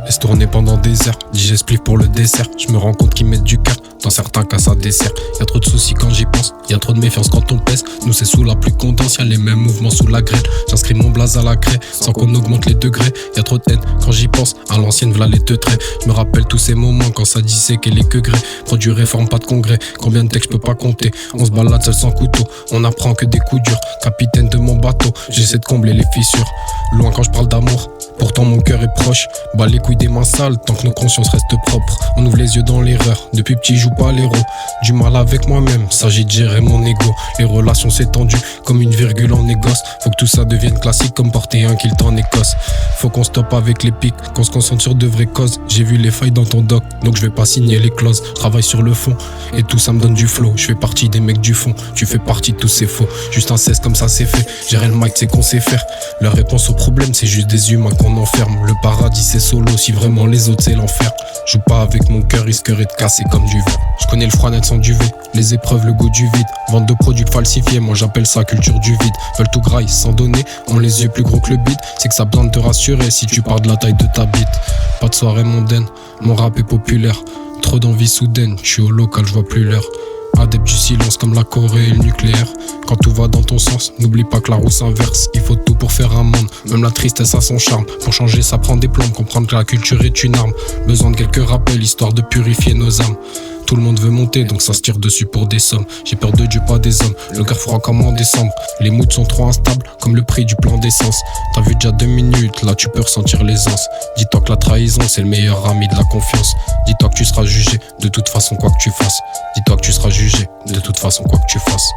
Laisse tourner pendant des heures, digestif pour le dessert. Je me rends compte qu'ils mettent du cœur, dans certains cas ça dessert. Y'a trop de soucis quand j'y pense, y'a trop de méfiance quand on pèse. Nous c'est sous la pluie qu'on danse, y'a les mêmes mouvements sous la grêle. J'inscris mon blaze à la craie, sans qu'on augmente les degrés. Y'a trop de haine quand j'y pense, à l'ancienne v'là les deux traits. Je me rappelle tous ces moments quand ça disait qu'elle est que gré. Produit réforme, pas de congrès, combien de textes je peux pas compter. On se balade seul sans couteau, on apprend que des coups durs. Capitaine de mon bateau, j'essaie de combler les fissures. Loin quand je parle d'amour, pourtant mon cœur est proche. Bas les couilles des mains sales, tant que nos consciences restent propres. On ouvre les yeux dans l'erreur, depuis petit je joue pas l'héros. Du mal avec moi-même, s'agit de gérer mon ego. Les relations s'étendues comme une virgule en négoce. Faut que tout ça devienne classique comme porter un kilt en Écosse. Faut qu'on stoppe avec les pics, qu'on se concentre sur de vraies causes. J'ai vu les failles dans ton doc, donc je vais pas signer les clauses. Travaille sur le fond, et tout ça me donne du flow. Je fais partie des mecs du fond, tu fais partie de tous ces faux. Juste un cesse comme ça c'est fait, gérer le mic c'est qu'on sait faire. Leur réponse au problème c'est juste des humains qu'on enferme. Le paradis c'est solo, si vraiment les autres c'est l'enfer. Joue pas avec mon cœur, risquerait de casser comme du vent. Je connais le froid net sans duvet, les épreuves, le goût du vide. Vente de produits falsifiés, moi j'appelle ça culture du vide. Veulent tout graille sans donner, ont les yeux plus gros que le beat. C'est que ça a besoin de te rassurer si tu pars de la taille de ta bite. Pas de soirée mondaine, mon rap est populaire. Trop d'envie soudaine, je suis au local, je vois plus l'heure. Adepte du silence comme la Corée et le nucléaire. Quand tout va dans ton sens, n'oublie pas que la roue s'inverse. Il faut tout pour faire un monde, même la tristesse a son charme. Pour changer ça prend des plombs, comprendre que la culture est une arme. Besoin de quelques rappels, histoire de purifier nos âmes. Tout le monde veut monter, donc ça se tire dessus pour des sommes. J'ai peur de Dieu, pas des hommes. Le cœur froid comme en décembre. Les moods sont trop instables, comme le prix du plein d'essence. T'as vu déjà 2 minutes, là tu peux ressentir l'aisance. Dis-toi que la trahison, c'est le meilleur ami de la confiance. Dis-toi que tu seras jugé, de toute façon quoi que tu fasses. Dis-toi que tu seras jugé, de toute façon quoi que tu fasses.